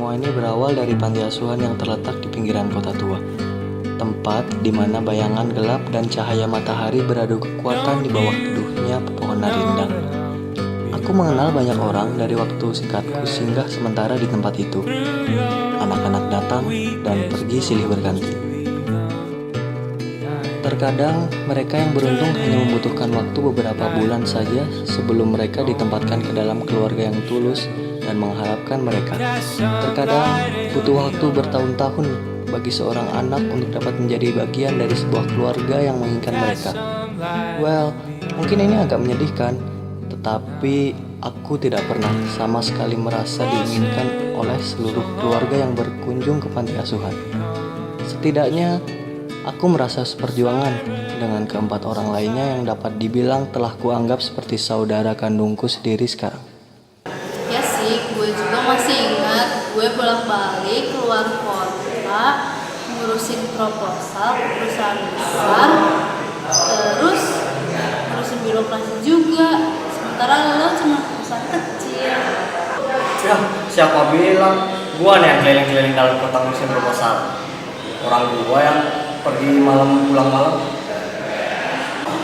Semua ini berawal dari panti asuhan yang terletak di pinggiran kota tua. Tempat di mana bayangan gelap dan cahaya matahari beradu kekuatan di bawah teduhnya pepohonan rindang. Aku mengenal banyak orang dari waktu singkatku singgah sementara di tempat itu. Anak-anak datang dan pergi silih berganti. Terkadang mereka yang beruntung hanya membutuhkan waktu beberapa bulan saja sebelum mereka ditempatkan ke dalam keluarga yang tulus dan mengharapkan mereka. Terkadang butuh waktu bertahun-tahun bagi seorang anak untuk dapat menjadi bagian dari sebuah keluarga yang menginginkan mereka. Well, mungkin ini agak menyedihkan, tetapi aku tidak pernah sama sekali merasa diinginkan oleh seluruh keluarga yang berkunjung ke panti asuhan. Setidaknya, aku merasa seperjuangan dengan keempat orang lainnya yang dapat dibilang telah kuanggap seperti saudara kandungku sendiri sekarang. Ya sih, gue juga masih ingat gue bolak-balik keluar kota ngurusin proposal ke perusahaan besar, terus ngurusin birokrasi juga, sementara lo cuma perusahaan kecil. Ya, siapa bilang gua nih yang keliling-keliling dalam kota ngurusin proposal? Orang gua yang pergi malam pulang malam.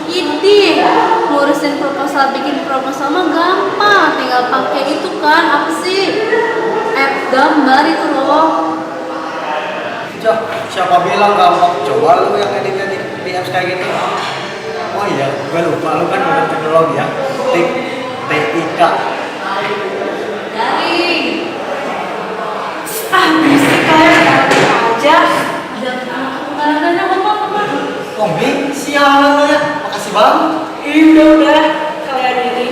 Idih, ngurusin proposal, bikin proposal mah gampang, tinggal pakai itu kan, apa sih? App gambar itu loh. Siapa bilang gampang? Coba lu yang edit di apps kayak gitu. Oh iya, gue lupa lu kan udah teknologi ya. TIK. Daring. Berisik kalian aja. Ada ngomong. Kombi, sialan lu ya. Makasih banget. Udah kalian ini.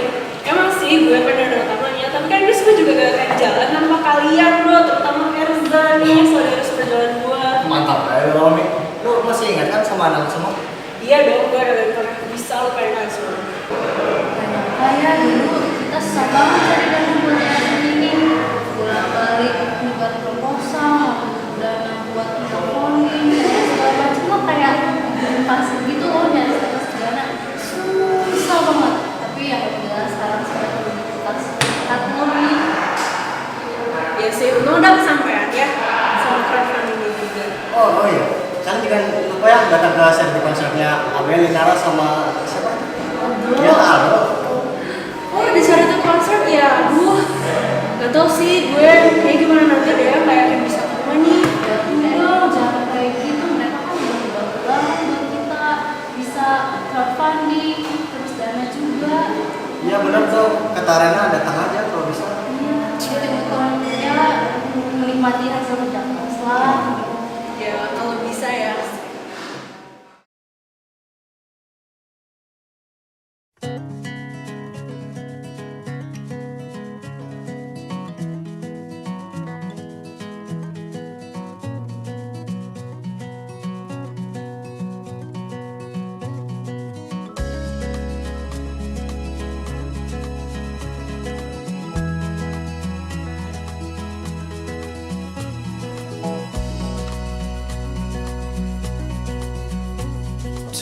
Emang sih gue pengen ada utamanya, tapi kan gue juga gak akan jalan tanpa kalian bro, terutama Erza nih, saudara seperjalanan gue. Mantap ya lu, Romi. Lu masih ingat kan sama anak semua? Iya dong, gue ada pernah bisa lo pengen semua. Kayak dulu kita susah banget cari dana buat ini. Bolak-balik buat proposal, dana buat teleponin, segala macam lo kayak pas gitu loh nyari dana susah banget. Tapi yang jelas sekarang sudah lebih dekat nih. Ya sih, untung udah kesampean ya sama crowdfunding ini juga. Oh iya. Kan juga lupa ya datang ke set di konsernya Abel, Linara sama siapa? Ya, Aldo. Oh, di saat itu konser ya, aduh. Gak tau sih gue kayak gimana nanti deh, gak yakin bisa ketemu nih. Enggak, jangan kayak gitu. Mereka kan udah bantu banget buat kita bisa crowdfunding, terus dana juga. Iya benar tuh, kata Rena datang aja kalau bisa. Iya, hitung-hitungannya menikmati hasil kerja keras lah. Ya, kalau bisa ya.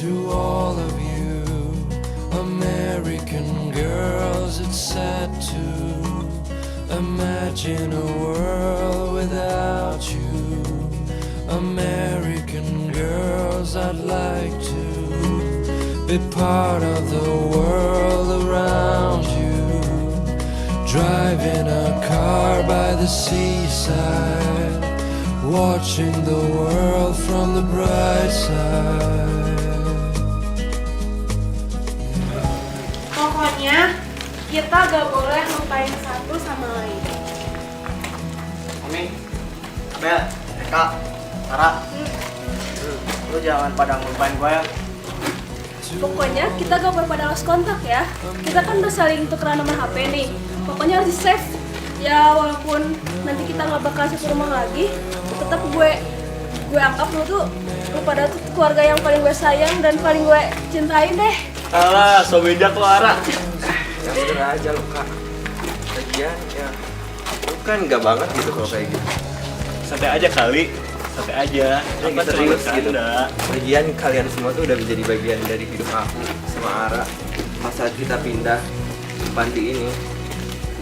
To all of you American girls, it's sad to imagine a world without you. American girls, I'd like to be part of the world around you. Driving a car by the seaside, watching the world from the bright side. Pokoknya kita gak boleh lupain satu sama lain. Ami, Abel, Eka, Tara. Lu jangan pada ngelupain gue ya. Pokoknya kita gak boleh pada lost kontak ya. Kita kan udah saling tukeran nomor HP nih. Pokoknya harus di save. Ya walaupun nanti kita gak bakal satu rumah lagi, tetap gue anggap lu pada tuh keluarga yang paling gue sayang dan paling gue cintain deh. Alah, so beda kok Ara. Ya udah aja lu kak. Lagian ya, lu kan nggak banget gitu kalau kayak gitu. Santai aja kali, santai aja. Apa serius gitu. Lagian kalian semua tuh udah menjadi bagian dari hidup aku sama Ara. Masa kita pindah ke panti ini,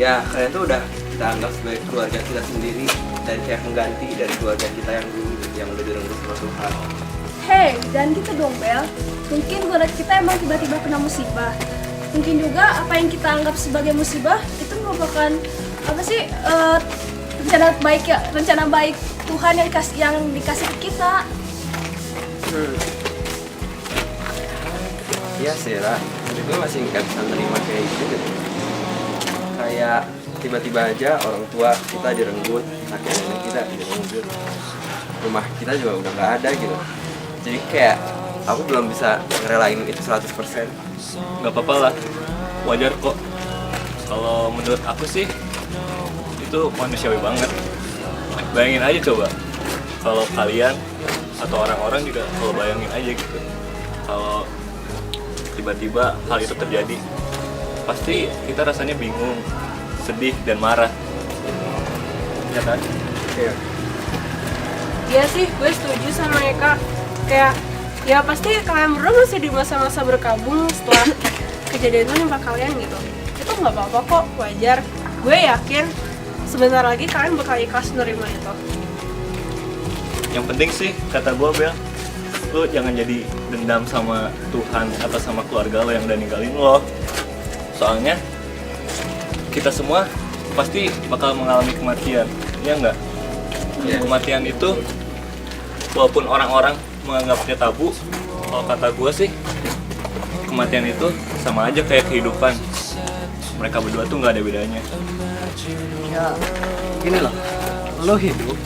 ya kalian tuh udah kita anggap sebagai keluarga kita sendiri dan kayak pengganti dari keluarga kita yang dulu yang udah direnggut sama Tuhan. Hei, jangan gitu dong Bel. Mungkin keluarga kita emang tiba-tiba kena musibah. Mungkin juga apa yang kita anggap sebagai musibah itu merupakan apa sih rencana baik Tuhan yang dikasih ke kita. Iya sih Ra, tapi gue masih nggak bisa nerima kayak gitu. Kayak tiba-tiba aja orang tua kita direnggut, kakek nenek kita direnggut, rumah kita juga udah nggak ada gitu. Jadi kayak aku belum bisa ngerelain itu 100%. Gak apa-apa lah, wajar kok. Kalau menurut aku sih itu manusiawi banget. Bayangin aja coba kalau kalian atau orang-orang juga kalau bayangin aja gitu, kalau tiba-tiba hal itu terjadi, pasti kita rasanya bingung, sedih dan marah, ya kan? Iya. Iya sih, gue setuju sama Eka. Kayak ya pasti kalian berdua masih di masa-masa berkabung setelah kejadian itu nimpa kalian gitu. Itu nggak apa-apa kok, wajar. Gue yakin sebentar lagi kalian bakal ikhlas menerima itu. Yang penting sih kata gue Bel, lu jangan jadi dendam sama Tuhan atau sama keluarga lo yang udah ninggalin lo. Soalnya kita semua pasti bakal mengalami kematian, ya enggak? Kematian itu walaupun orang-orang menganggapnya tabu, kalau kata gue sih kematian itu sama aja kayak kehidupan. Mereka berdua tuh nggak ada bedanya. Ya gini loh, lu hidup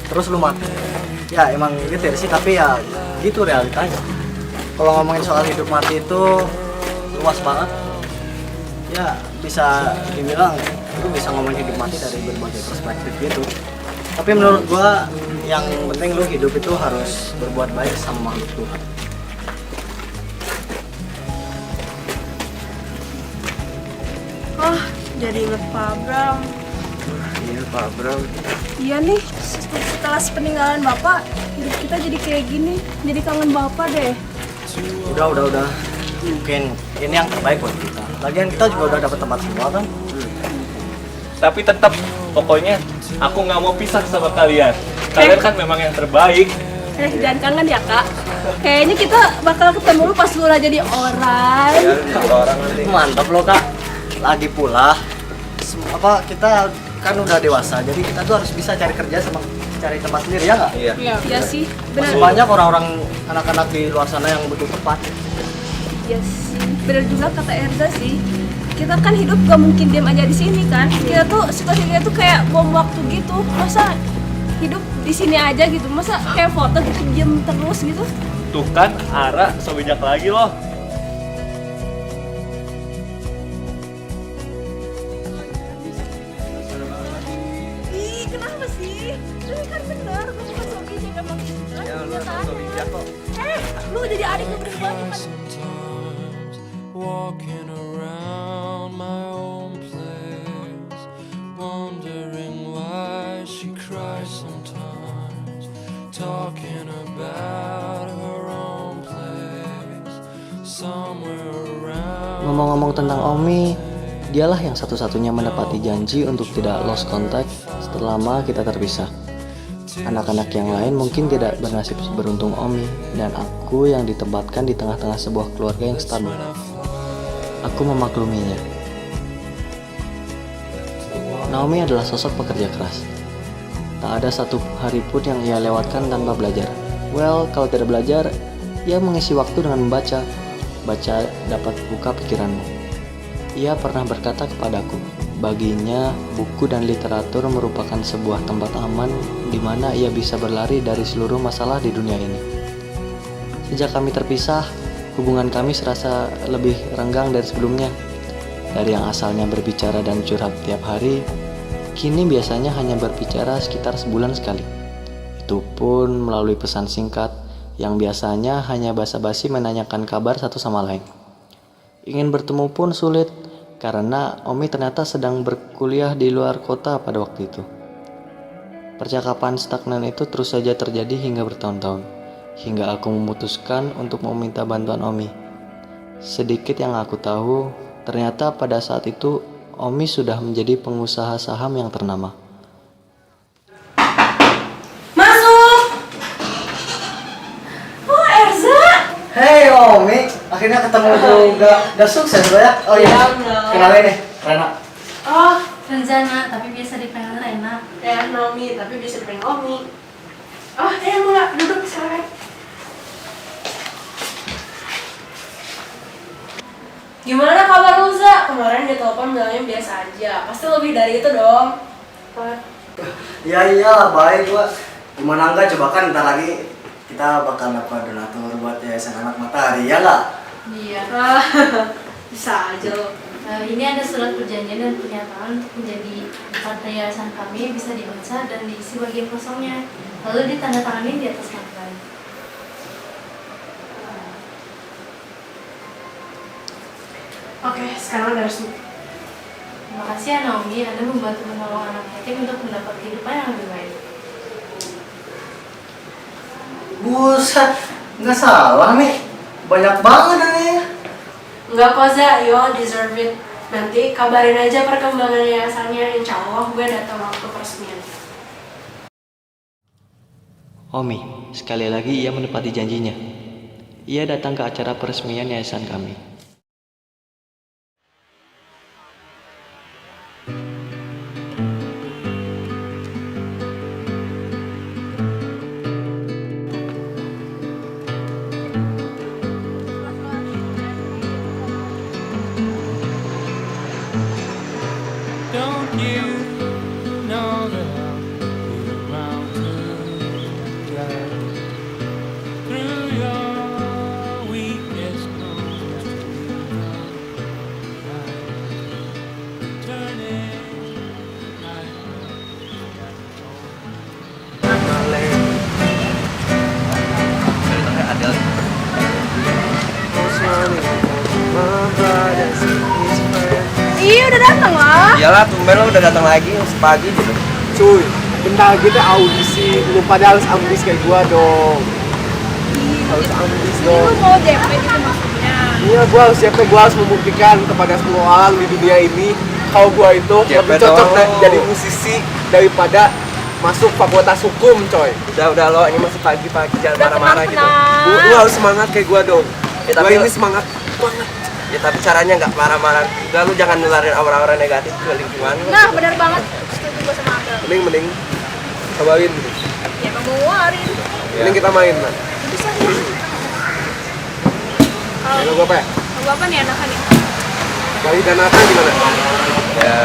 terus lu mati. Ya emang gitu sih, tapi ya gitu realitanya. Kalau ngomongin soal hidup mati itu luas banget. Ya bisa dibilang lu bisa ngomongin hidup mati dari berbagai perspektif gitu. Tapi menurut gua yang penting lu hidup itu harus berbuat baik sama makhluk Tuhan. Oh, jadi inget Pak Abram. Iya Pak Bram. Iya nih, setelah peninggalan Bapak, hidup kita jadi kayak gini. Jadi kangen Bapak deh. Udah. Mungkin ini yang terbaik buat kita. Lagian kita juga udah dapet tempat semua kan. Tapi tetap, pokoknya aku nggak mau pisah sama kalian. Kalian kan memang yang terbaik. Jangan kangen ya Kak. Kayaknya kita bakal ketemu lu pas lu udah jadi orang. Ya lu jadi orang nanti. Mantap loh Kak. Lagi pula kita kan udah dewasa, jadi kita tuh harus bisa cari kerja sama cari tempat sendiri ya nggak? Iya. Iya sih, benar. Masih banyak orang-orang anak-anak di luar sana yang butuh tempat. Iya sih, benar juga kata Erza sih. Kita kan hidup gak mungkin diam aja di sini kan. Kita tuh situasi kita tuh kayak bom waktu gitu. Masa hidup di sini aja gitu? Masa kayak foto gitu diam terus gitu? Tuh kan, Ara so bijak lagi loh. Ih, kenapa sih? Ini kan benar, kamu kan so bijak emang gitu kan? Ya lu emang so bijak kok. Lu jadi adik gue bener banget kan? Sometimes walking around my own place, wondering why she cries sometimes, talking about her own place, somewhere around. Ngomong-ngomong tentang Omi, dialah yang satu-satunya menepati janji untuk tidak lost contact setelah lama kita terpisah. Anak-anak yang lain mungkin tidak bernasib seberuntung Omi dan aku yang ditempatkan di tengah-tengah sebuah keluarga yang stabil. Aku memakluminya. Naomi adalah sosok pekerja keras. Tak ada satu hari pun yang ia lewatkan tanpa belajar. Well, kalau tidak belajar, ia mengisi waktu dengan membaca. Baca dapat buka pikiranmu. Ia pernah berkata kepadaku, baginya buku dan literatur merupakan sebuah tempat aman di mana ia bisa berlari dari seluruh masalah di dunia ini. Sejak kami terpisah, hubungan kami serasa lebih renggang dari sebelumnya. Dari yang asalnya berbicara dan curhat tiap hari, kini biasanya hanya berbicara sekitar sebulan sekali. Itu pun melalui pesan singkat yang biasanya hanya basa-basi menanyakan kabar satu sama lain. Ingin bertemu pun sulit karena Omi ternyata sedang berkuliah di luar kota pada waktu itu. Percakapan stagnan itu terus saja terjadi hingga bertahun-tahun, hingga aku memutuskan untuk meminta bantuan Omi. Sedikit yang aku tahu, ternyata pada saat itu Omi sudah menjadi pengusaha saham yang ternama. Masuk! Oh, Erza! Hei Omi, akhirnya ketemu juga. Udah sukses lo ya? Oh iya, Iya, bener. kenalin nih, Rena. Oh, Rencana, tapi biasa dipanggil Rena. ya Naomi, tapi bisa dipanggil Omi. Oh, enggak, duduk silakan. Gimana kabar lu, Za? Kemarin dia telepon bilangnya biasa aja. Pasti lebih dari itu dong. Ya iyalah, baik gua. Gimana enggak, coba kan ntar lagi kita bakal dapat donatur buat Yayasan Anak Matahari, ya nggak? Iya. Bisa aja lo. Ini ada surat perjanjian dan pernyataan untuk menjadi partai yayasan kami bisa dibaca dan diisi bagian kosongnya. Lalu ditandatangani di atas materai. Oke, sekarang udah resmi. Terima kasih ya Naomi, Anda membantu menolong anak yatim untuk mendapat kehidupan yang lebih baik. Buset, nggak salah nih. Banyak banget nih. Enggak kok, Za, you all deserve it. Nanti kabarin aja perkembangan yayasannya, insya Allah gue datang waktu peresmian. Omi, sekali lagi ia menepati janjinya. Ia datang ke acara peresmian yayasan kami. Don't you know that I'll be around to guide through your weakest moments, turning my Iya, udah datang lah. Iyalah, tumben lo udah datang lagi sepagi gitu. Cuy, bentar lagi tuh audisi. Lu pada harus ambis kayak gua dong. Harus ambis dong. Lu mau JP gitu maksudnya? Iya, gua harus siapa? Gua harus membuktikan kepada semua orang di dunia ini kalau gua itu JP lebih cocok dong. jadi musisi daripada masuk fakultas hukum, coy. Udah lo, ini masih pagi-pagi jangan Udah, marah-marah gitu. tenang. Lu harus semangat kayak gua dong. Ya, Gua tapi ini semangat banget. Ya tapi caranya nggak marah-marah. Udah lu jangan nularin aura-aura negatif ke lingkungan lu. Nah, benar banget. Setuju gue sama Abel. Mending kabarin. Ya, emang mau ngeluarin. Mending kita main, man. Bisa. Lalu gua apa ya? Lagu apa nih anakannya? Bali dan Nathan gimana? Ya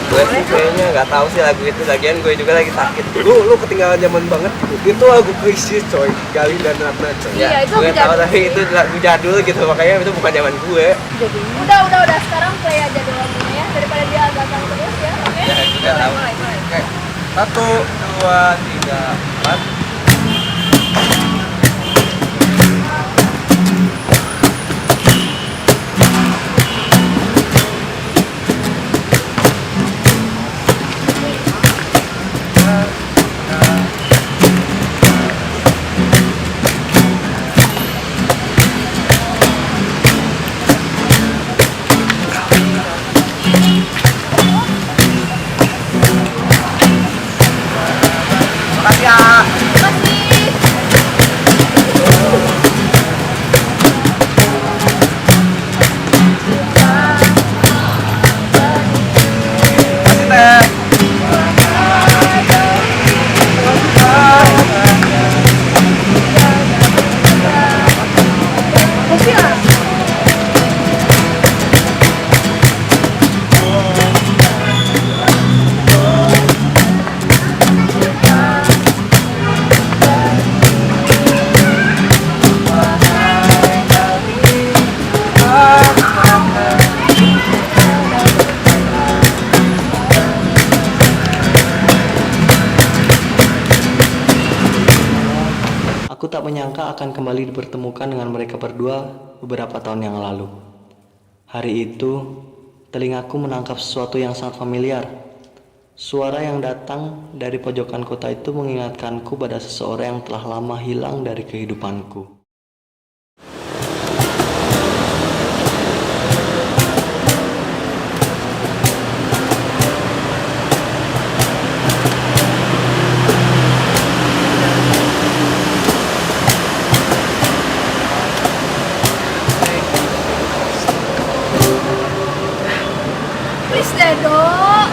gue sih kayaknya nggak tahu sih lagu itu. Lagian gue juga lagi sakit. Lu ketinggalan zaman banget. Itu lagu krisis, coy. Gali dan Nathan, coy. Iya, itu gue lagu tahu jadul. tapi itu lagu jadul gitu, makanya itu bukan zaman gue. Udah. Sekarang play aja dulu lagunya ya. Daripada dia gagal terus ya. Oke? Ya juga tahu. Mulai. Oke, 1, 2, 3, 4. Makasih ya. Makasih, Teh. Aku tak menyangka akan kembali dipertemukan dengan mereka berdua beberapa tahun yang lalu. Hari itu, telingaku menangkap sesuatu yang sangat familiar. Suara yang datang dari pojokan kota itu mengingatkanku pada seseorang yang telah lama hilang dari kehidupanku. Fokus deh, Dok.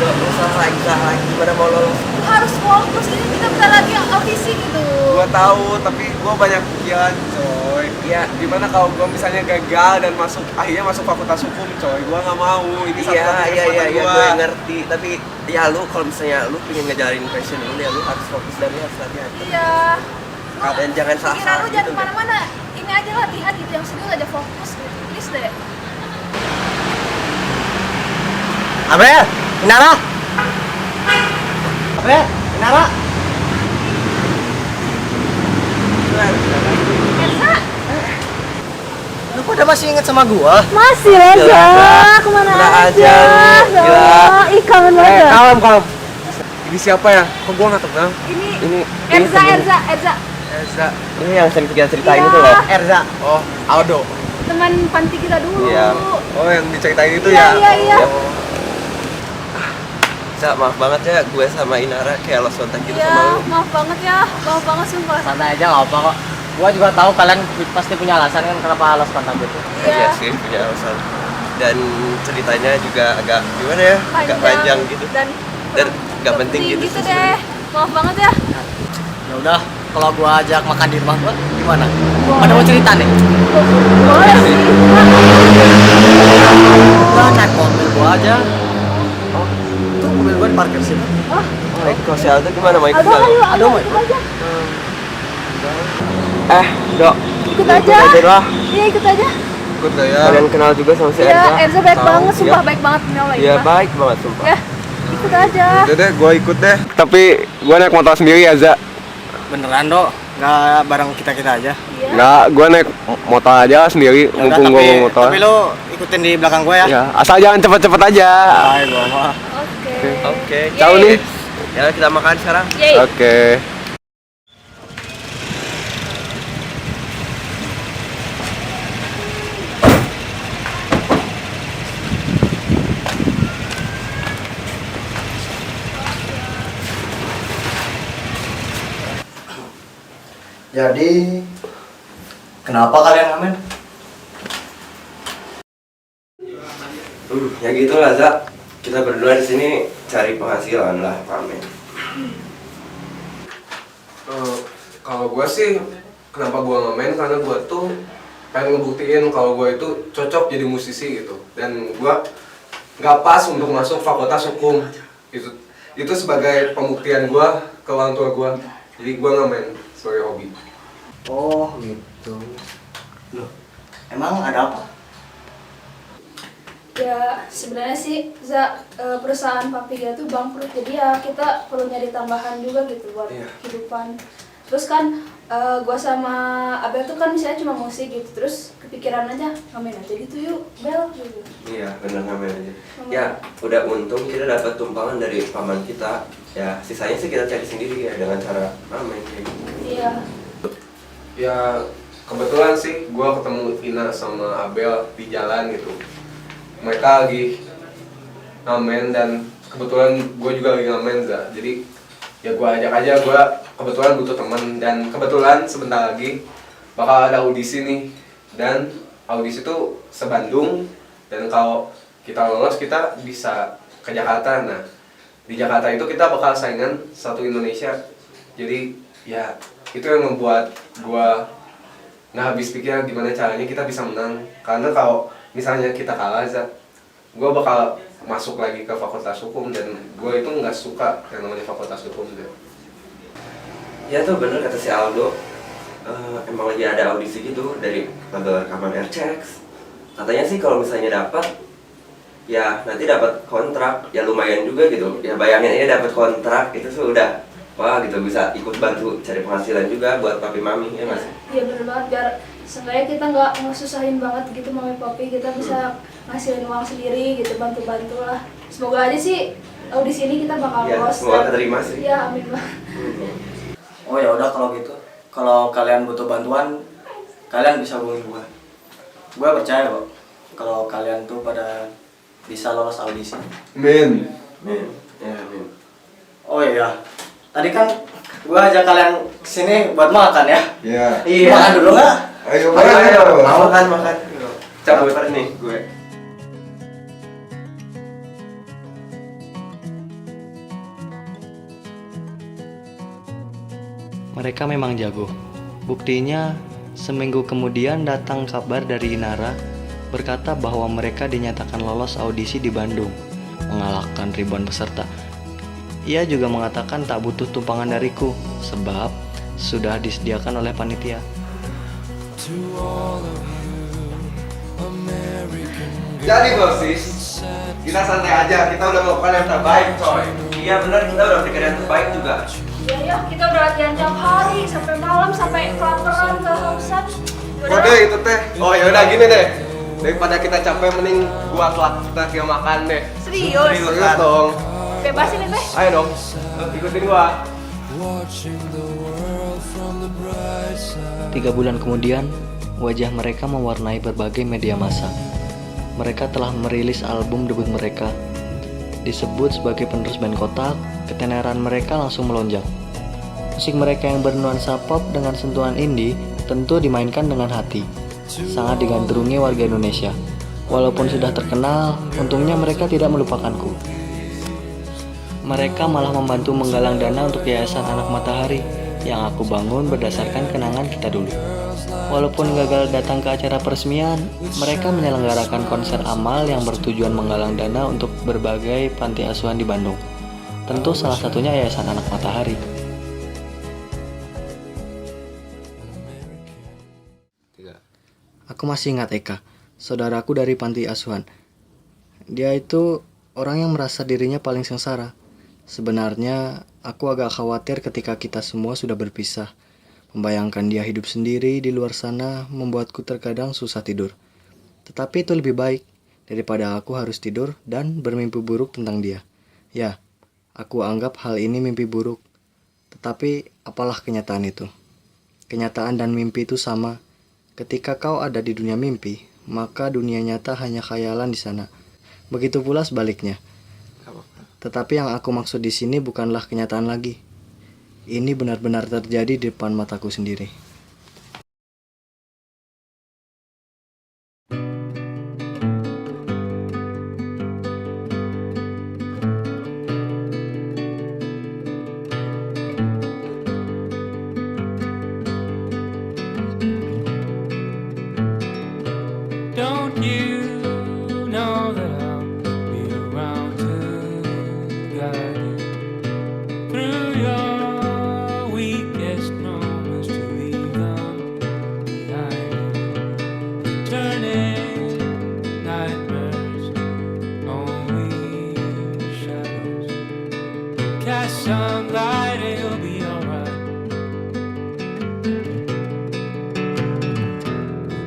Usaha lagi, gimana mau lolos? Harus fokus, ini kita bentar lagi audisi gitu. Gua tahu, tapi gua banyak pikiran, coy. Iya. Gimana kalau gua misalnya gagal dan akhirnya masuk fakultas hukum, coy? Gua nggak mau. Ini satu-satunya kesempatan gua. Gue ngerti. Tapi ya lu kalau misalnya lu pengen ngejalanin passion lu, ya lu harus fokus dan lu harus latihan. Iya. Dan jangan Pikiran salah lu jangan kemana-mana. Ini aja latihan gitu, yang serius aja fokus gitu. Please deh. Abel, Inara. Abel, Inara. Elsa, Lu kok udah masih inget sama gua? masih Reza, kemana aja? Gila. Ih, kangen banget. Kalem. Ini siapa ya? Kok gua nggak kenal? Ini Erza. Eza. Ini yang sering kita ceritain Iya. itu loh. Erza. Oh, Aldo. Teman panti kita dulu. Iya. Oh, yang diceritain itu Iya, ya? iya. Sa, maaf banget ya, gue sama Inara kayak lost contact gitu sama Iya, lu. maaf banget ya. Maaf banget sumpah. Santai aja nggak apa kok. Gua juga tahu kalian pasti punya alasan kan kenapa harus kontak gitu. Iya sih, punya alasan. Dan ceritanya juga agak gimana ya? Agak panjang gitu. Dan Nggak penting gitu gitu sih deh. Maaf banget ya. Ya udah, kalau gua ajak makan di rumah gua gimana? Ada mau cerita nih? Boleh sih. Udah naik mobil gua aja. Oh, itu mobil gua diparkir sini. Kalau si Aldo gimana, mau ikut Aduh, nggak? ayo, Aduh, mau ikut ikut? aja. Dok, Ikut aja. lah. Iya, ikut aja. Ikut gak ya? Kalian kenal juga sama si Iya, Erza? Erza baik Tahu, banget, sumpah iya. baik banget kenal lagi. Iya, baik banget sumpah. Ya, ikut aja. Udah deh, gua ikut deh. Tapi gua naik motor sendiri ya, Za. Beneran, Dok? Nggak bareng kita-kita aja? Iya. Nggak, gua naik motor aja sendiri, Ya udah, mumpung gua tapi, mau motor. tapi lu ikutin di belakang gua ya? Ya, asal jangan cepet-cepet aja. Ay, gua mah. Oke. Oke, Ciao nih. Ya kita makan sekarang. Yeay. Oke. Jadi, kenapa kalian ngamen? Ya gitu lah, Za. Kita berdua di sini cari penghasilan lah, pamen. Kalau gua sih, kenapa gua ngamen? Karena gua tuh pengen ngebuktiin kalau gua itu cocok jadi musisi gitu. Dan gua nggak pas untuk masuk fakultas hukum. Itu sebagai pembuktian gua ke orang tua gua. Jadi gua ngamen sebagai hobi. Oh, gitu. Loh, emang ada apa? Ya sebenarnya sih perusahaan papi dia tuh bangkrut, jadi ya kita perlu nyari tambahan juga gitu buat kehidupan. Terus kan gua sama Abel tuh kan misalnya cuma musik gitu, terus kepikiran aja ngamen aja gitu yuk Bel gitu. Iya, bener ngamen aja. Ya, udah untung kita dapat tumpangan dari paman kita. Ya, sisanya sih kita cari sendiri ya dengan cara ngamen kayak gitu. Iya. Ya kebetulan sih gua ketemu Ina sama Abel di jalan gitu. Mereka lagi ngamen dan kebetulan gue juga lagi ngamen, Za. Jadi ya gue ajak aja, gue kebetulan butuh teman dan kebetulan sebentar lagi bakal ada audisi nih. Dan audisi itu se-Bandung, dan kalau kita lolos kita bisa ke Jakarta. Nah di Jakarta itu kita bakal saingan satu Indonesia. Jadi ya itu yang membuat gue nggak habis pikir gimana caranya kita bisa menang. Karena kalau misalnya kita kalah, gue bakal masuk lagi ke fakultas hukum dan gue itu nggak suka yang namanya fakultas hukum. Ya tuh bener kata si Aldo. Emang lagi ada audisi gitu dari label rekaman RCX. Katanya sih kalau misalnya dapat, ya nanti dapat kontrak, ya lumayan juga gitu. Ya bayangin aja dapat kontrak itu sudah wah gitu, bisa ikut bantu cari penghasilan juga buat papi mami ya mas. Iya bener banget, biar seenggaknya kita nggak ngesusahin banget gitu mami papi, kita bisa ngasilin uang sendiri gitu, bantu-bantu lah. Semoga aja sih audisi ini kita bakal Ya, lolos. semoga keterima sih. Iya amin banget. Oh ya udah kalau gitu. Kalau kalian butuh bantuan, kalian bisa hubungi gua. Gua percaya kok kalau kalian tuh pada bisa lolos audisi. Min. Ya amin. Oh iya. Tadi kan gua ajak kalian kesini buat makan ya. Ya. Iya. Makan dulu nggak? Ayo Makan. Cabut nih gue. Mereka memang jago. Buktinya, seminggu kemudian datang kabar dari Inara berkata bahwa mereka dinyatakan lolos audisi di Bandung, mengalahkan ribuan peserta. Ia juga mengatakan tak butuh tumpangan dariku, sebab sudah disediakan oleh panitia. Jadi Bosis, kita santai aja, kita udah melakukan yang terbaik coy. Iya benar, kita udah berikan yang terbaik juga. Iya ya, kita udah latihan tiap hari sampai malam, sampai kelaparan, kehausan. Kode itu teh. Oh ya udah gini deh. Daripada kita capek mending gua kita makan deh. Serius? Serius dong. Bebasin teh. Ayo dong. Ikutin gua. 3 bulan kemudian, wajah mereka mewarnai berbagai media massa. Mereka telah merilis album debut mereka. Disebut sebagai penerus band kotak, ketenaran mereka langsung melonjak. Musik mereka yang bernuansa pop dengan sentuhan indie tentu dimainkan dengan hati. Sangat digandrungi warga Indonesia. Walaupun sudah terkenal, untungnya mereka tidak melupakanku. Mereka malah membantu menggalang dana untuk Yayasan Anak Matahari yang aku bangun berdasarkan kenangan kita dulu. Walaupun gagal datang ke acara peresmian, mereka menyelenggarakan konser amal yang bertujuan menggalang dana untuk berbagai panti asuhan di Bandung. Tentu salah satunya Yayasan Anak Matahari. Aku masih ingat Eka, saudaraku dari panti asuhan. Dia itu orang yang merasa dirinya paling sengsara. Sebenarnya, aku agak khawatir ketika kita semua sudah berpisah. Membayangkan dia hidup sendiri di luar sana membuatku terkadang susah tidur. Tetapi itu lebih baik daripada aku harus tidur dan bermimpi buruk tentang dia. Ya, aku anggap hal ini mimpi buruk. Tetapi apalah kenyataan itu? Kenyataan dan mimpi itu sama. Ketika kau ada di dunia mimpi, maka dunia nyata hanya khayalan di sana. Begitu pula sebaliknya. Tetapi yang aku maksud di sini bukanlah kenyataan lagi. Ini benar-benar terjadi di depan mataku sendiri. Don't you know that I'll be around to guide you through your weakest moments to leave them behind you. Turning nightmares, only shadows. Cast some light and you'll be alright.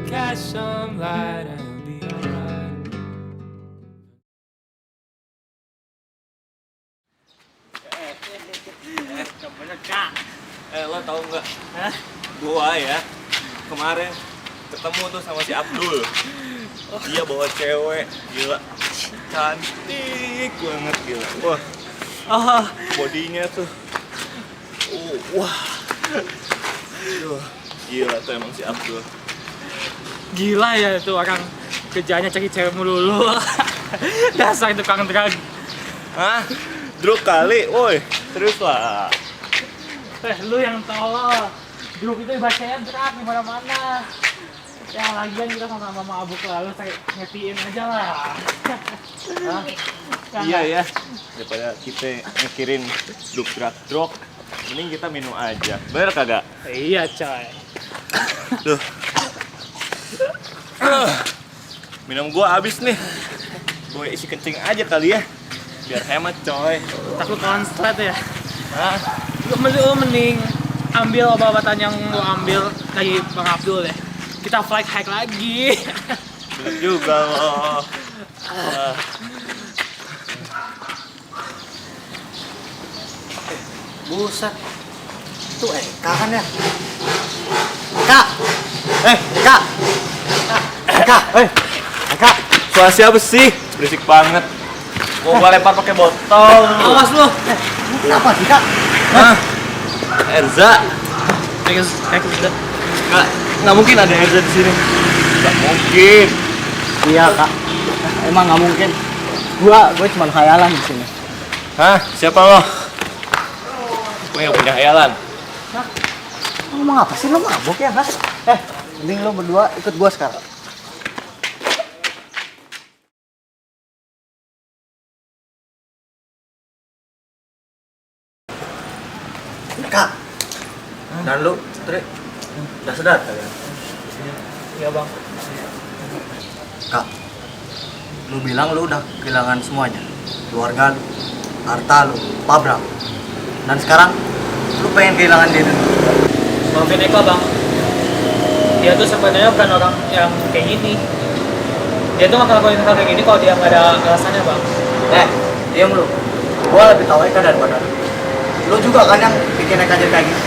Cast some light and you'll be alright. Lo tau nggak? Gua ya kemarin ketemu tuh sama si Abdul. Dia bawa cewek, gila, cantik banget gila. Wah, bodinya tuh, wah, Duh, gila tuh emang si Abdul. Gila ya itu orang kerjanya cari cewek melulu. Dasar tukang drag. Hah? Druk kali, woi, serius lah. Lu yang tolol. Grup itu bacanya drag di mana-mana. Yang lagian kita sama mabuk lalu ngertiin aja lah. Iya ya, daripada kita mikirin drug, mending kita minum aja. Bener kagak? Iya coy. Duh. Minum gua habis nih. Gue isi kencing aja kali ya. Biar hemat coy. Takut konslet ya. Hah? Lu mending ambil obat-obatan yang lu ambil dari Bang Abdul ya. Kita flight hike lagi. Bener juga loh. Buset. Itu Eka kan ya? Eka! Eka! Eka! Eka! Suara siapa sih? Berisik banget. Gua lempar pakai botol. Awas lu. Kenapa sih, Kak? Hah? Erza? Nggak mungkin ada Erza di sini. Nggak mungkin. Iya, Kak. Emang nggak mungkin. Gue cuma khayalan di sini. Hah? Siapa lo? Gue nggak punya khayalan. Ngomong apa sih lo mabuk ya, Nas? Mending lo berdua ikut gua sekarang. Kak. Dan lu, Tri, udah sadar kalian? Iya bang. Kak, lu bilang lu udah kehilangan semuanya. Keluarga lu, harta lu, pabrak. Dan sekarang lu pengen kehilangan dia dulu. Maafin Eka bang. Dia tuh sebenarnya bukan orang yang kayak gini. Dia tuh nggak ngelakuin hal kayak gini kalau dia nggak ada alasannya bang. Diam lu. Gua lebih tahu Eka daripada lu. Lu juga kan yang bikin Eka jadi kayak gitu.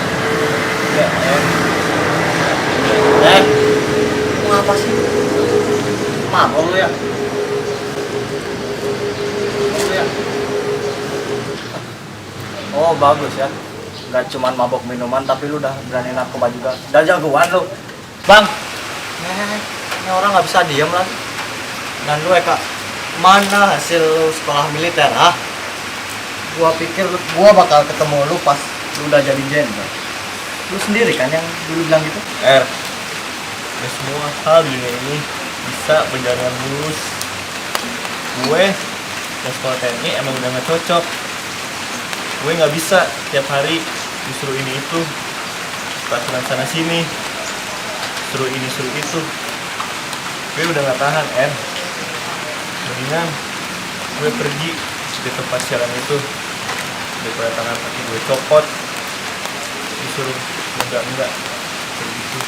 Ya, Mau apa sih? Mabok lu ya? Oh bagus ya. Gak cuman mabok minuman tapi lu udah berani narkoba juga. Udah jagoan lu. bang. Ini orang nggak bisa diem lagi. Dan lu Eka, mana hasil lu sekolah militer ah? Gua pikir gua bakal ketemu lu pas lu udah jadi jenderal. Lu sendiri kan yang dulu bilang gitu? Ini semua hal di dunia ini bisa berjalan dengan mulus. Gue yang sekolah TNI emang udah gak cocok. Gue gak bisa tiap hari disuruh ini itu, peraturan sana sini, suruh ini suruh itu. Gue udah gak tahan, mendingan gue pergi di tempat siaran itu daripada tangan kaki gue copot, disuruh enggak begitu.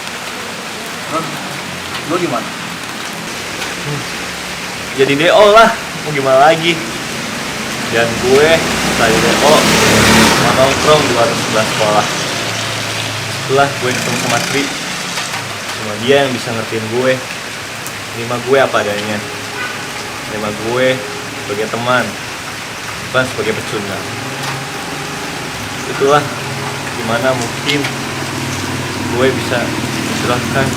Lu gimana? Jadi DO lah, mau gimana lagi. Dan gue tadi DO mau nongkrong di warung sebelah sekolah. Setelah gue ketemu sama Tri, cuma dia yang bisa ngertiin gue, terima gue apa adanya, terima gue sebagai teman, bukan sebagai pecundang. Itulah gimana mungkin gue bisa mencurahkan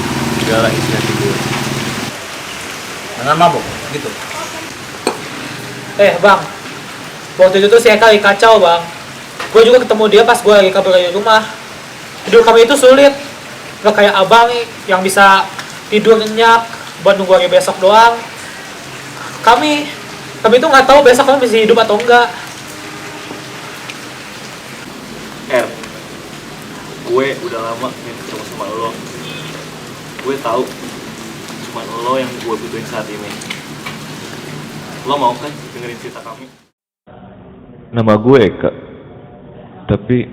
segala isi hati gue Dengan mabok gitu. Bang. Waktu itu tuh si Eka lagi kacau bang. Gue juga ketemu dia pas gue lagi kabur dari rumah. Hidup kami itu sulit. Gak kayak abang yang bisa tidur nyenyak buat nunggu hari besok doang. Kami itu nggak tahu besok kami bisa hidup atau enggak. Gue udah lama ingin ketemu sama lo. Gue tahu cuma lo yang gue butuhin saat ini. Lo mau kan dengerin cerita kami? Nama gue Eka, tapi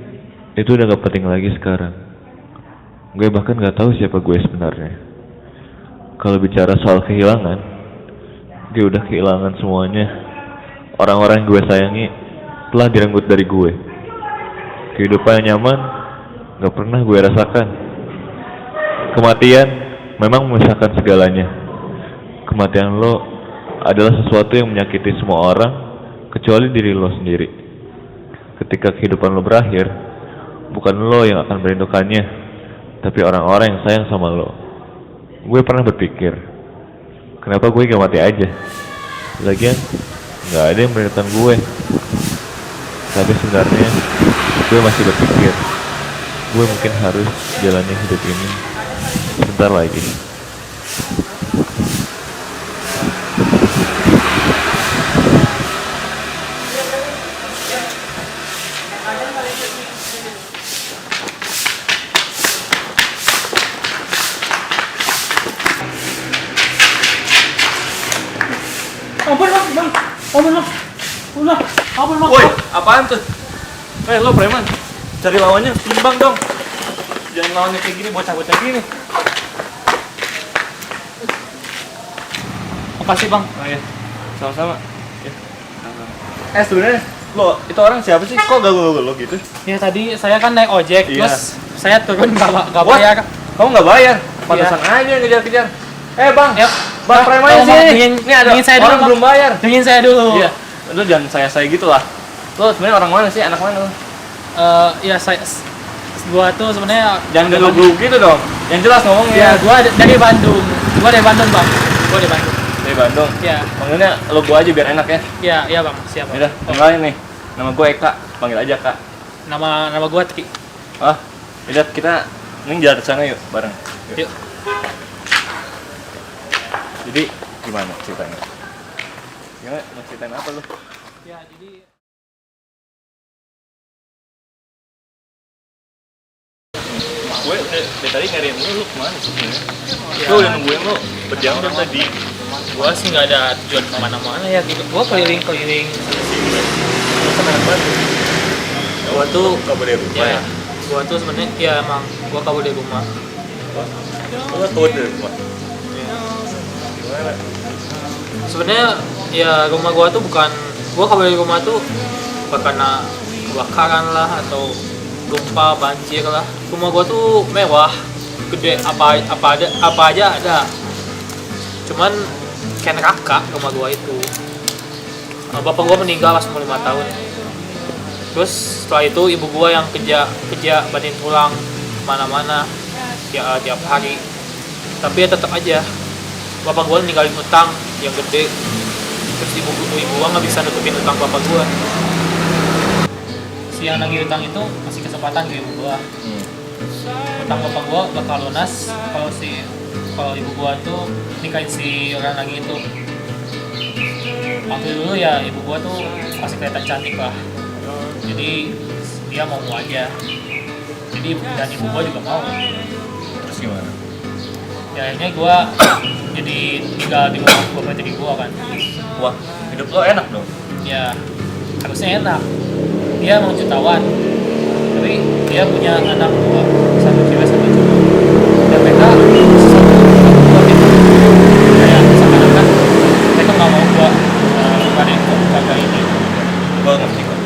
itu udah gak penting lagi sekarang. Gue bahkan gak tahu siapa gue sebenarnya. Kalau bicara soal kehilangan, gue udah kehilangan semuanya. Orang-orang yang gue sayangi telah direnggut dari gue. Kehidupan yang nyaman gak pernah gue rasakan. Kematian memang memisahkan segalanya. Kematian lo adalah sesuatu yang menyakiti semua orang kecuali diri lo sendiri. Ketika kehidupan lo berakhir, bukan lo yang akan merindukannya, tapi orang-orang yang sayang sama lo. Gue pernah berpikir, kenapa gue gak mati aja? Lagian gak ada yang merindukan gue. Tapi sebenarnya gue masih berpikir, gue mungkin harus jalani hidup ini sebentar lagi. Ampun bang. Woi, apaan tuh? Lo preman, cari lawannya timbang dong. Jangan lawannya kayak gini, bocah-bocah gini. Makasih bang. Oh iya, sama-sama. Ya, sama-sama. Sebenarnya lo itu orang siapa sih? Kok galau-galau gitu? Ya tadi saya kan naik ojek, Iya. terus saya turun nggak What? bayar. Kamu nggak bayar? Pantesan aja ngejar-kejar. Bang, Yuk. bang preman sih. Ini ada Dingin saya dulu, orang Bang. belum bayar. Dingin saya dulu. Iya, lo jangan saya gitu lah. Lo sebenarnya orang mana sih? Anak mana lo? Ya gua tuh sebenarnya Jangan geluk-geluk gitu dong. Yang jelas ngomongnya. ya gua dari Bandung. Gua dari Bandung bang. Gua dari Bandung. Dari Bandung. Ya. Panggilnya lo gua aja biar enak ya. Iya bang. Siap. Bang. Udah, kenalin nih. Nama gue Eka. Panggil aja Kak. Nama gua Tri. Udah kita Mending jalan ke sana yuk, bareng. Yuk. Jadi gimana ceritanya? Gimana? Mau ceritain apa lu? Ya, jadi Gue dari tadi nyariin lu kemana sih sebenarnya? Gue udah nungguin lu berjam-jam tadi. gua sih nggak ada tujuan kemana-mana ya gitu. Gua keliling-keliling. Gua tuh kabur dari rumah ya? Gua tuh sebenarnya ya emang gua kabur dari rumah. Lu kabur dari rumah? Gimana? Sebenarnya ya rumah gua tuh bukan, gua kabur dari rumah tuh bukan karena kebakaran lah atau gempa, banjir lah. Rumah gua tuh mewah, gede, apa aja ada. Cuman kayak neraka rumah gua itu. Bapak gua meninggal pas umur 5 tahun. Terus setelah itu ibu gua yang kerja banting tulang mana-mana tiap hari. Tapi ya tetap aja bapak gua ninggalin utang yang gede. Terus ibu gua nggak bisa nutupin utang bapak gua. Si yang nagih utang itu masih kesempatan ke ibu gua. Utang bapak gua bakal lunas kalau ibu gua tuh nikahin si orang lagi itu. Waktu dulu ya ibu gua tuh masih kelihatan cantik lah. Jadi dia mau aja. Jadi dan ibu gua juga mau. Terus gimana? Ya akhirnya gua jadi tinggal di rumah bapak tiri gua kan. Wah, hidup lo enak dong. Ya harusnya enak. Dia mau jutawan, tapi dia punya anak dua, satu cewek satu cowok. Dan mereka satu dua gitu. Kayak seakan-akan mereka nggak mau gua ngadain keluarga ini. Gua ngerti kok.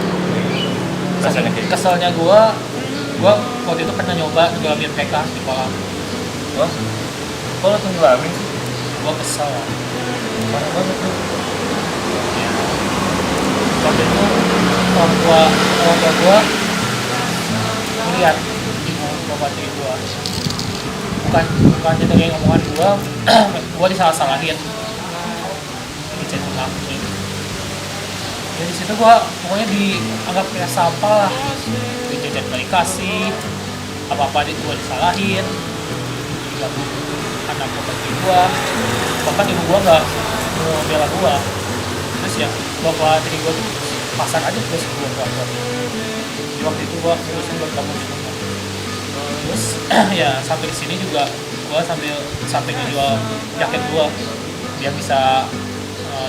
Rasanya kayak gitu. Keselnya gua waktu itu pernah nyoba ngelamir mereka di kolam. Wah, kok lo tenggelamin sih? Gua kesel. Parah banget tuh. Ya. Waktu itu orang tua gua melihat ibu bapak tiri gua. Bukan dengerin omongan gua disalah-salahin. Dicaci maki. Ya di situ gua pokoknya dianggap kayak sampah lah. Dijajan balik kasih, apa-apa gua disalahin. Diganggu anak bapak tiri gua. Bahkan ibu gua nggak mau bela gua. Terus ya bapak tiri gua tuh pasang aja terus gua kantor. Di waktu itu gua ngurusin buat kamu di rumah. Terus ya sampai di sini juga gua sampai ngejual jaket gua biar bisa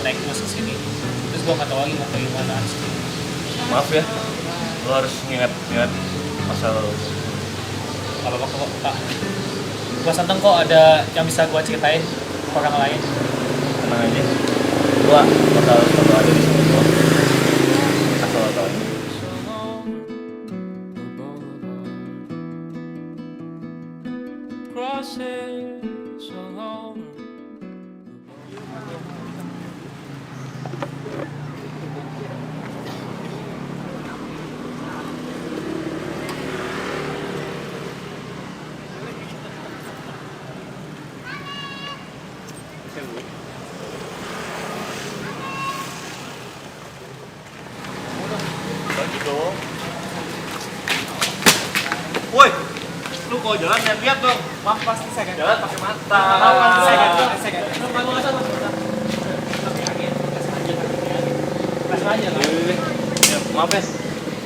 naik terus ke sini. Terus gua nggak tahu lagi mau ke gimana di sini. Maaf ya, lo harus ingat masa lo. Kalau kok gua seneng kok ada yang bisa gua ceritain ke orang lain. Tenang aja, gua bakal ada di sini kok. Asal lo tau. Crosses along. Bagi dong. Woi, lu kalau jalan lihat dong. Maaf pasti saya ganti. Jalan pakai mata. Maaf pasti saya ganti. Saya ganti. Ya, maaf ya.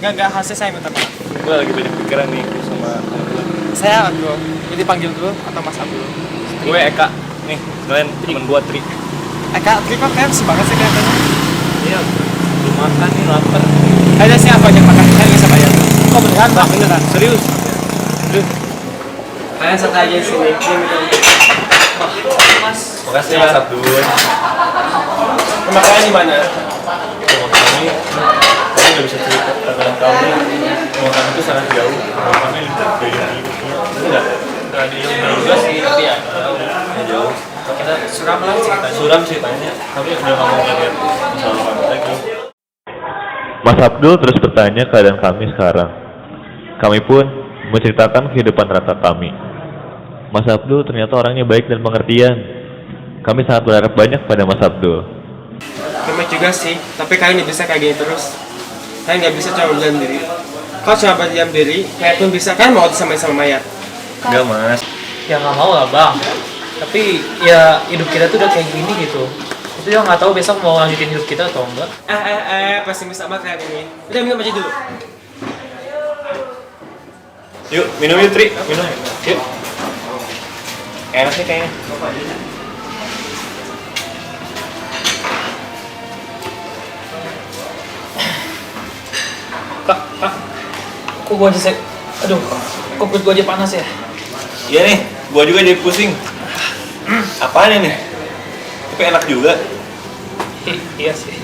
Enggak hasil saya minta maaf. Gue lagi banyak pikiran nih sama Saya Abdul. Jadi panggil dulu atau Mas Abdul? gue Eka. Nih, kalian temen gue Tri. Kak, kok kalian semangat sih kelihatannya? Iya, belum makan nih, lapar. Ada siapa aja makan? Saya bisa bayar. Kok beneran Bang? Beneran. Serius? Kalian santai aja sini. Mas, Makasih Mas Abdul. Rumah kalian di mana? Rumah kami nggak bisa cerita karena kami rumah kami itu sangat jauh. Rumah kami dari hidupnya nggak ada yang juga sih, tapi ya jauh. Kita suram lah ceritanya. suram ceritanya. Kami udah nggak mau ngeliat masalah kami lagi. Mas Abdul terus bertanya keadaan kami sekarang. Kami pun menceritakan kehidupan rata kami. Mas Abdul ternyata orangnya baik dan pengertian. Kami sangat berharap banyak pada Mas Abdul. Kami juga sih, tapi kalian nggak bisa kayak gini terus. Kalian nggak bisa cuma berdiam diri. Kalau cuma berdiam diri, mayat pun bisa. Kalian mau disamain sama mayat. dekat. Enggak mas. Ya nggak mau lah bang. Tapi ya hidup kita tuh udah kayak gini gitu. Itu yang nggak tahu besok mau lanjutin hidup kita atau enggak. Pesimis amat kalian ini. Udah minum aja dulu. Yuk, minum yuk Tri, minum. Yuk. Enak sih kayaknya. Kak, kok gua aja aduh, kok perut gua aja panas ya? Iya nih, gua juga jadi pusing. Apaan ini? Tapi enak juga. Iya sih.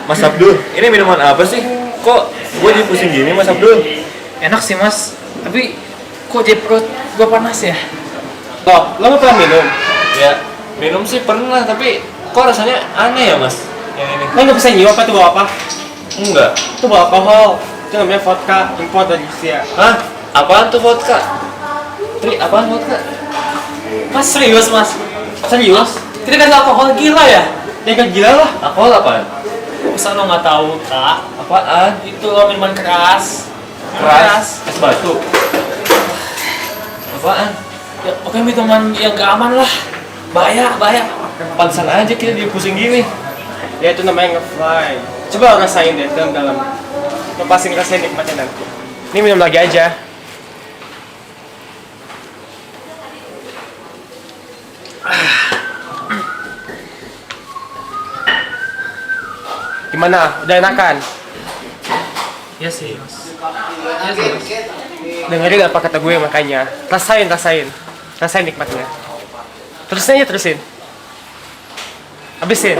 Mas Abdul, ini minuman apa sih? Kok gua jadi pusing gini Mas Abdul? Enak sih mas, tapi kok jadi perut gua panas ya? Loh, lo nggak pernah minum? Ya, minum sih pernah, tapi kok rasanya aneh ya mas? Yang ini. Lo nggak bisa nyium apa tuh bawa apa? Enggak. Itu bawa alkohol. Itu namanya vodka impor dari Rusia. Hah? Apaan tuh vodka? Tri, apaan vodka? Mas serius mas? Serius? Kita kasih alkohol gila ya? Ya kan gila lah. Alkohol apaan? Masa lo nggak tahu kak? Apaan? Itu lo minuman keras. Keras? Es batu? Apaan? Ya pokoknya minuman yang gak aman lah. Bahaya, bahaya. Pantesan aja kita jadi pusing gini. Ya itu namanya nge-fly. Coba lo rasain deh dalam-dalam. Lepasin rasain nikmatnya nanti. Ini minum lagi aja. Gimana? Udah enakan? Iya sih mas. Dengerin apa kata gue makanya. Rasain. Rasain nikmatnya. Terusin aja, terusin. Habisin.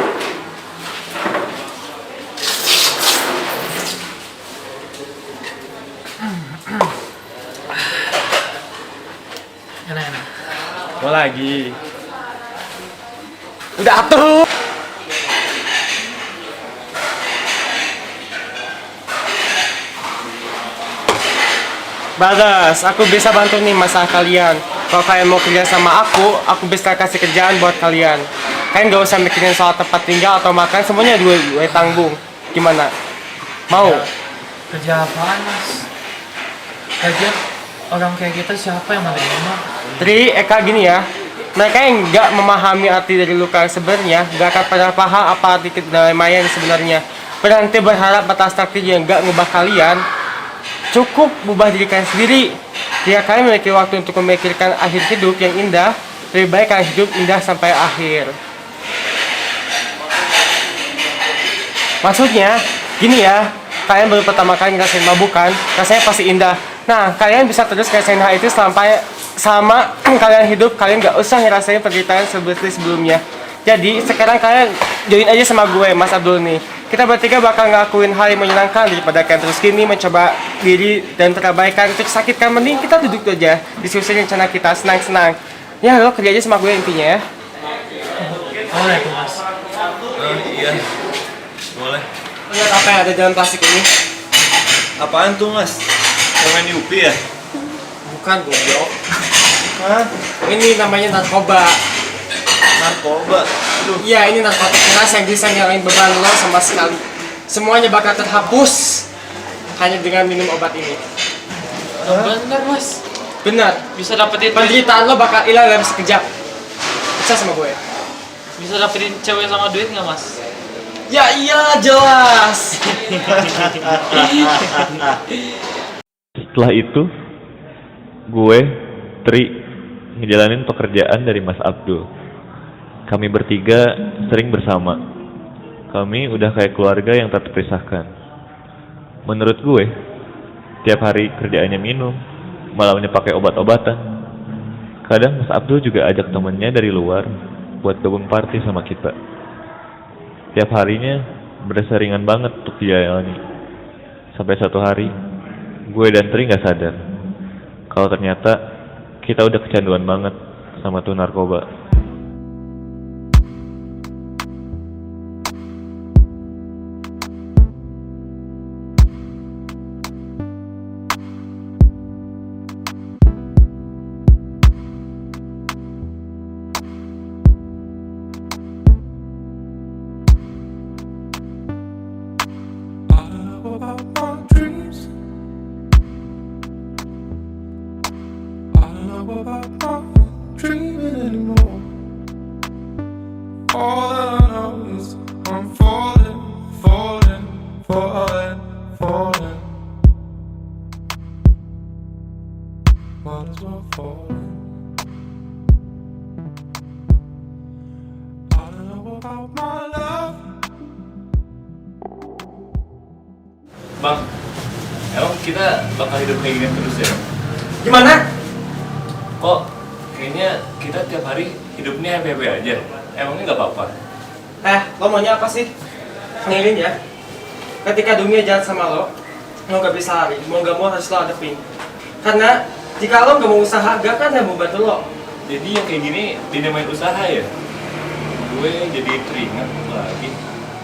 Enak. Mau lagi. Udah atuh. Bagas, aku bisa bantu nih masalah kalian. Kalau kalian mau kerja sama aku bisa kasih kerjaan buat kalian. Kalian gak usah mikirin soal tempat tinggal atau makan, semuanya gue tanggung. Gimana? Mau? Kerja apaan mas? Kerja orang kayak kita siapa yang menerima? Tri, Eka gini ya. Mereka yang nggak memahami arti dari luka sebenarnya, nggak akan pernah paham apa arti kedamaian sebenarnya. Berhenti berharap atas takdir yang nggak ngubah kalian. Cukup ubah diri kalian sendiri. Jika kalian memiliki waktu untuk memikirkan akhir hidup yang indah, lebih baik kalian hidup indah sampai akhir. Maksudnya, gini ya, kalian baru pertama kali ngerasain mabukan, rasanya pasti indah. Nah, kalian bisa terus ngerasain hal itu sampai sama kalian hidup, kalian gak usah ngerasain penderitaan seperti sebelumnya. Jadi, sekarang kalian join aja sama gue, Mas Abdul nih. Kita bertiga bakal ngelakuin hal yang menyenangkan daripada kalian terus gini mencoba diri dan terabaikan untuk sakitkan. Mending kita duduk aja, diskusi rencana kita, senang-senang. Ya, lo kerja aja sama gue intinya ya. Boleh tuh mas. Iya. Boleh. Lihat apa yang ada dalam plastik ini? Apaan tuh mas? Permen Yupi ya? Bukan, goblok. Hah? Ini namanya narkoba. Narkoba? Aduh. Iya, ini narkotik keras yang bisa ngilangin beban lo sama sekali. Semuanya bakal terhapus hanya dengan minum obat ini. Bener mas. Benar. Bisa dapetin Penderitaan lo bakal hilang dalam sekejap. Percaya sama gue. Bisa dapetin cewek sama duit nggak mas? Ya iya, jelas. Setelah itu, gue, Tri, ngejalanin pekerjaan dari Mas Abdul. Kami bertiga sering bersama. Kami udah kayak keluarga yang tak terpisahkan. Menurut gue, tiap hari kerjaannya minum, malamnya pakai obat-obatan. Kadang Mas Abdul juga ajak temennya dari luar buat gabung party sama kita. Tiap harinya berasa ringan banget untuk dijalani. Sampai satu hari, gue dan Tri gak sadar kalau ternyata kita udah kecanduan banget sama tuh narkoba. know about not dreaming anymore. All that I know is I'm falling, falling, falling, falling. Might as well falling. I don't know about my love. Bang, emang kita bakal hidup kayak gini terus ya? Gimana? Kok kayaknya kita tiap hari hidupnya happy-happy aja? Emangnya nggak apa-apa? Lo maunya apa sih? Ngilin ya. Ketika dunia jahat sama lo gak bisa lari, mau gak mau harus lo hadapin. Karena jika lo gak mau usaha, gak kan yang mau bantu lo. Jadi yang kayak gini dinamain usaha ya? Gue jadi teringat lagi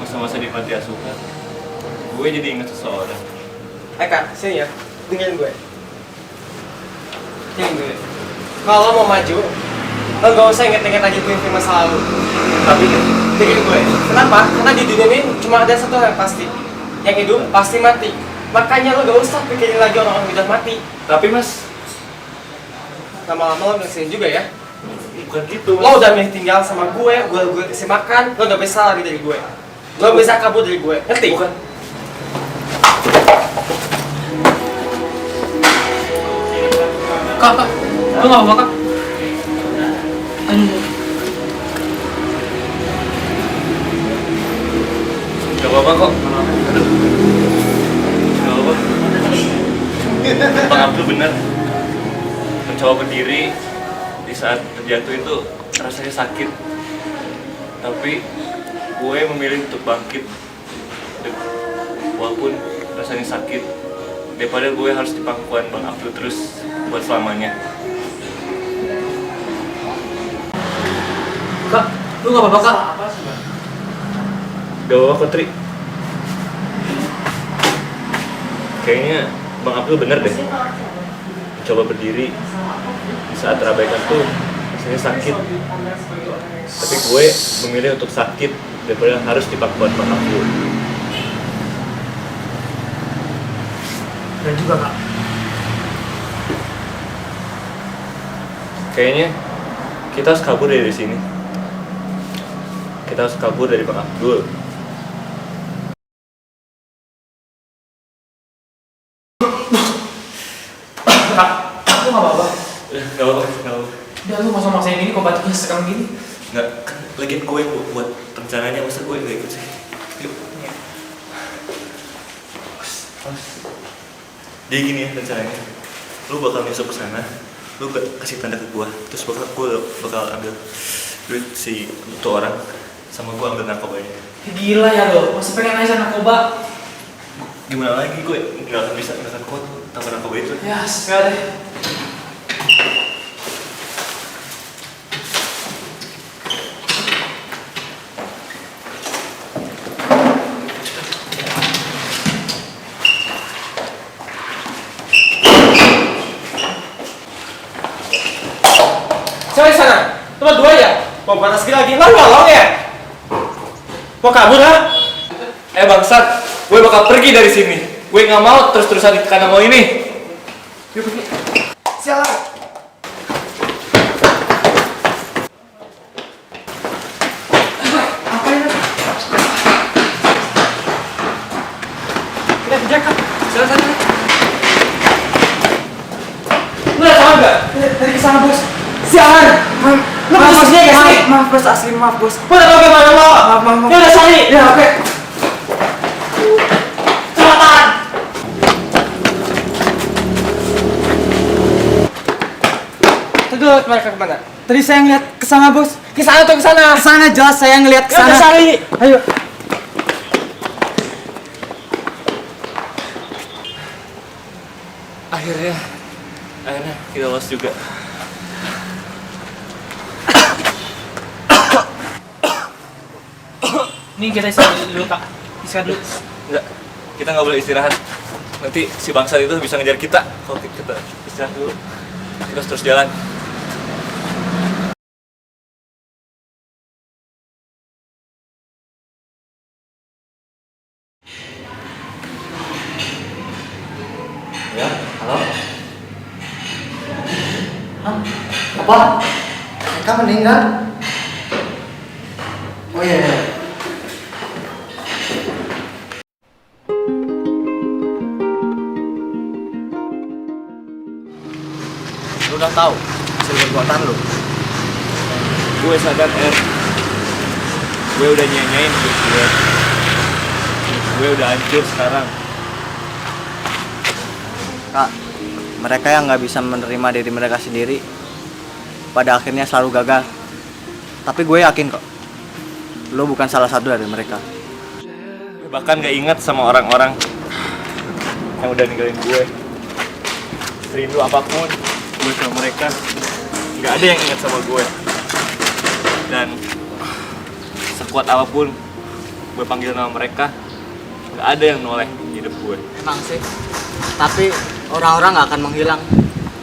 masa-masa di panti asuhan. Gue jadi ingat seseorang. Kak, sini ya, dengerin gue. Dengerin gue. Kalau lo mau maju, lo gak usah inget-inget lagi punya masa lalu. Tapi dengerin gue. Kenapa? Karena di dunia ini cuma ada satu hal yang pasti. Yang hidup pasti mati. Makanya lo gak usah pikirin lagi orang-orang yang udah mati. Tapi mas, lama-lama lo ngasihin juga ya. bukan gitu mas. Lo udah milih tinggal sama gue kasih makan, lo gak bisa lari dari gue. Lo bisa kabur dari gue, ngerti? Bukan. Kak, lu nggak apa-apa kak? Gak apa-apa kok. Aduh. Gak apa-apa. Bang Abdul bener. Mencoba berdiri di saat terjatuh itu rasanya sakit. Tapi gue memilih untuk bangkit. Walaupun rasanya sakit, daripada gue harus di pangkuan Bang Abdul terus buat selamanya. Kak, lu nggak apa-apa kak? Gak apa-apa Tri. Kayaknya Bang Abdul bener deh. Coba berdiri di saat terabaikan tuh rasanya sakit. Tapi gue memilih untuk sakit daripada harus di pangkuan Bang Abdul. Dan juga kak. Kayaknya kita harus kabur dari sini. Kita harus kabur dari Bang Abdul. Kak, lu nggak apa-apa? Gak apa-apa, gak apa-apa. Udah lu masa-masa ini kok batuknya sekarang gini? Nggak, kan lagian gue yang buat rencananya, masa gue gak ikut sih? Yuk. Jadi gini ya rencananya, lu bakal masuk ke sana, lu kasih tanda ke gue, terus gue bakal ambil duit si itu orang, sama gue ambil narkobanya. Gila ya lo, masih pengen aja narkoba? Gimana lagi, gue nggak akan bisa nggak akan kuat tanpa narkoba itu. Ya, sekali. Siapa di sana? Tempat dua ya? Mau batas lagi? Nolong ya? Mau kabur ha? Bangsat, gue bakal pergi dari sini. Gue nggak mau terus-terusan di kandang lo ini. Yuk pergi. Sialan. Apa ini? Kita penjaga. Silakan. Lu udah tahu nggak? Dari kesana bos. Sialan. Lu maksudnya ya sih? Maaf bos, asli maaf bos. Gue udah tahu gimana lo. Maaf. Ya udah sani. Ya oke. Tadi mereka kemana? Tadi saya ngeliat kesana bos. Kesana atau kesana? Kesana jelas saya ngeliat kesana. Ya cari. Ayo. Akhirnya kita lolos juga. Nih kita istirahat dulu kak. Istirahat dulu. Enggak, kita nggak boleh istirahat. Nanti si bangsat itu bisa ngejar kita. Kalau kita istirahat dulu, kita harus terus jalan. Ya, halo. Hah? Apa? Eka meninggal? Oh iya, iya. Lu udah tahu hasil perbuatan lu? Gue sadar, gue udah nyanyain hidup gue. Gue udah hancur sekarang. Kak, mereka yang nggak bisa menerima diri mereka sendiri pada akhirnya selalu gagal. Tapi gue yakin kok, lo bukan salah satu dari mereka. Gue bahkan gak ingat sama orang-orang yang udah ninggalin gue. Serindu apapun gue sama mereka, gak ada yang ingat sama gue. Dan sekuat apapun gue panggil nama mereka, gak ada yang noleh hidup gue. Emang sih, tapi orang-orang nggak akan menghilang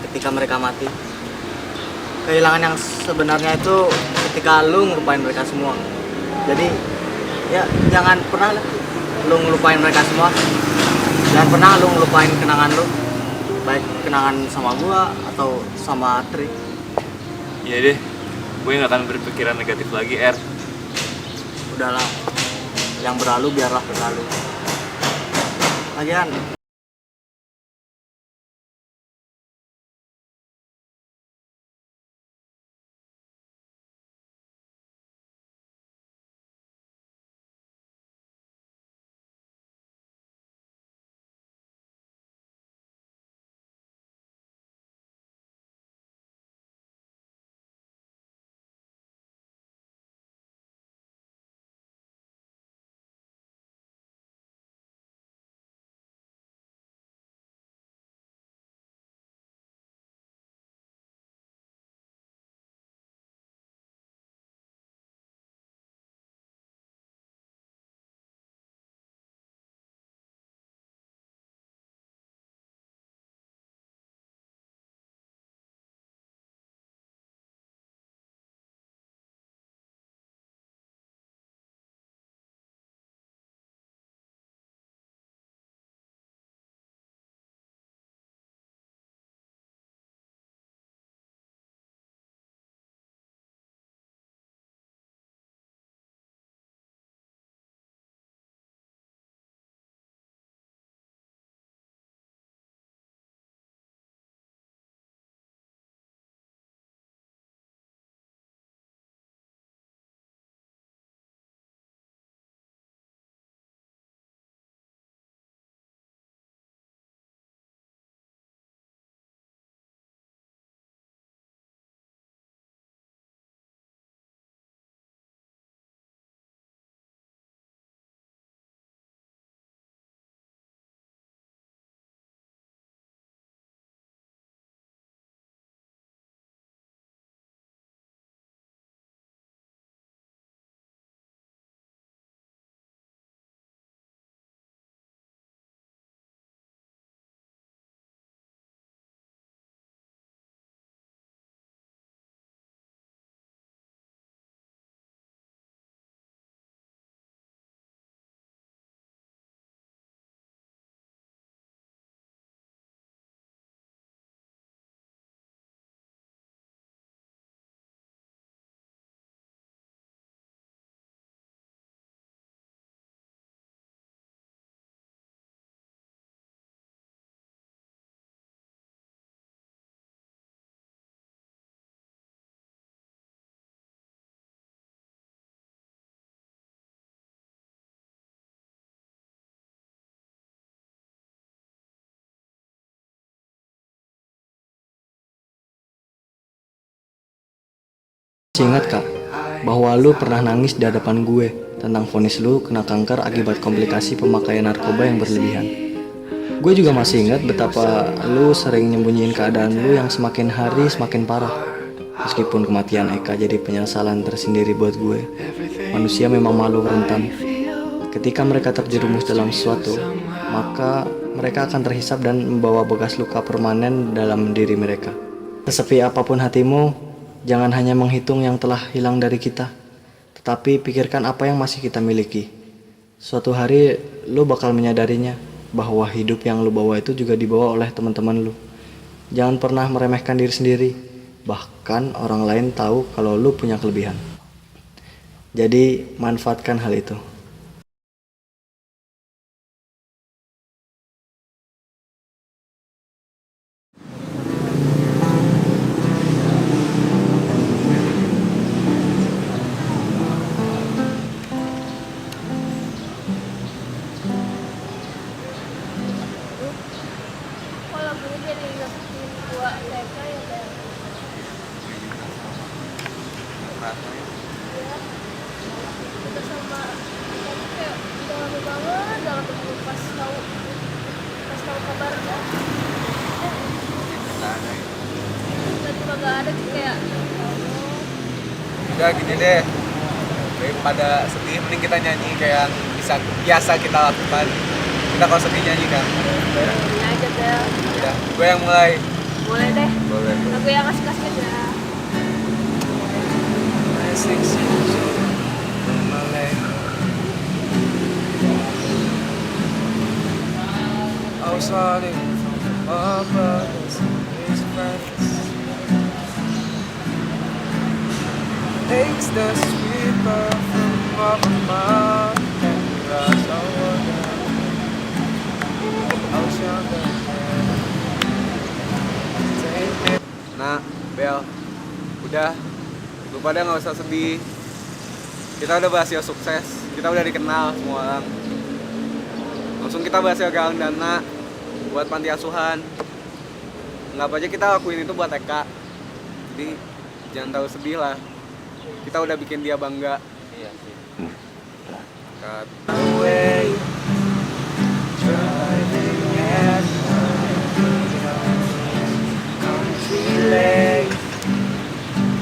ketika mereka mati. Kehilangan yang sebenarnya itu ketika lu ngelupain mereka semua. Jadi ya jangan pernah lu ngelupain mereka semua. Jangan pernah lu ngelupain kenangan lu, baik kenangan sama gua atau sama Tri. Iya deh, gue gak akan berpikiran negatif lagi, Udahlah, yang berlalu biarlah berlalu. Lagian masih ingat kak, bahwa lu pernah nangis di hadapan gue tentang vonis lu kena kanker akibat komplikasi pemakaian narkoba yang berlebihan. Gue juga masih ingat betapa lu sering nyembunyiin keadaan lu yang semakin hari semakin parah. Meskipun kematian Eka jadi penyesalan tersendiri buat gue, manusia memang malu rentan. Ketika mereka terjerumus dalam sesuatu, maka mereka akan terhisap dan membawa bekas luka permanen dalam diri mereka. Sesepi apapun hatimu, jangan hanya menghitung yang telah hilang dari kita, tetapi pikirkan apa yang masih kita miliki. Suatu hari lu bakal menyadarinya, bahwa hidup yang lu bawa itu juga dibawa oleh teman-teman lu. Jangan pernah meremehkan diri sendiri. Bahkan orang lain tahu kalau lu punya kelebihan. Jadi manfaatkan hal itu. Kalau gue jadi ingetin gua TK ya Bel. Iya. Kita sama tapi kayak udah lama banget gak ketemu pas tahu kabarnya. Tiba-tiba gak ada kayak Udah gini deh, daripada sedih mending kita nyanyi kayak yang biasa kita lakukan. Kita kalau sedih nyanyi kan. ini aja Bel. Udah, gue yang mulai. Mulai deh. Boleh. Lagu yang asik-asik aja. I was running from my brothers and his friends. Takes the sweet perfume of a mouth and rush over them. I was younger then. Take me. Nah, Bel, udah, lu pada nggak usah sedih. Kita udah berhasil sukses, kita udah dikenal semua orang. Langsung kita berhasil galang dana buat panti asuhan. Nggak apa aja kita lakuin itu buat TK. Jadi jangan terlalu sedih lah. Kita udah bikin dia bangga. Iya sih. Cut. Away, driving at country lane,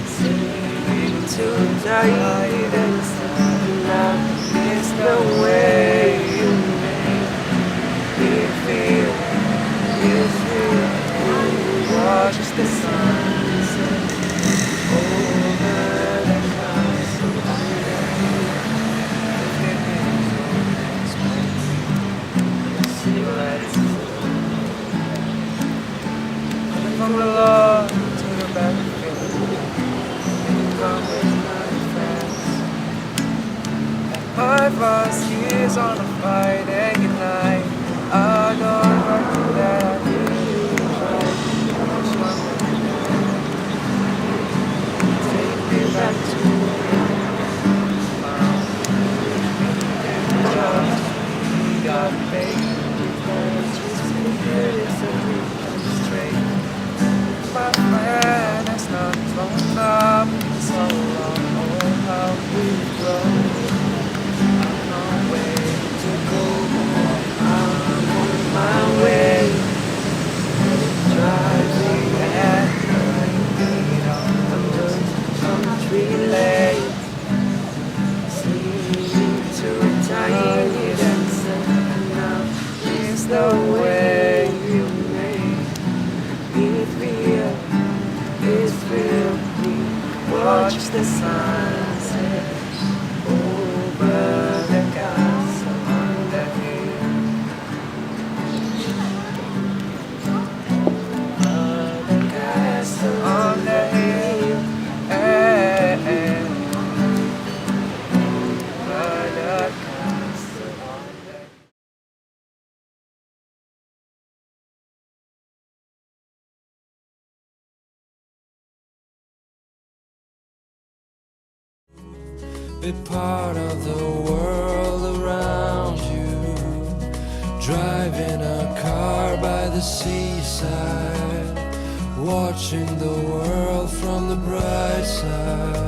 singing to night and sun. It's the way you make me feel. It's real. Watch the sunset over the castle. From the law to the battlefield, you come with my friends. My first years on a Friday night, I don't know that I did right. Take me back to just we got faith. Straight. My friend has not grown up so long. Oh, how we've grown. I can't wait to go home. I'm on my way. Driving at night on the country lane. Sleeping to a tiny dancer. Now is the way you make me feel. It's real. Watch the sunset over the castle on the hill. The castle on the hill. Hey, hey. The castle on the hill. Be part of the world around you. Driving a car by the seaside, watching the world from the bright side.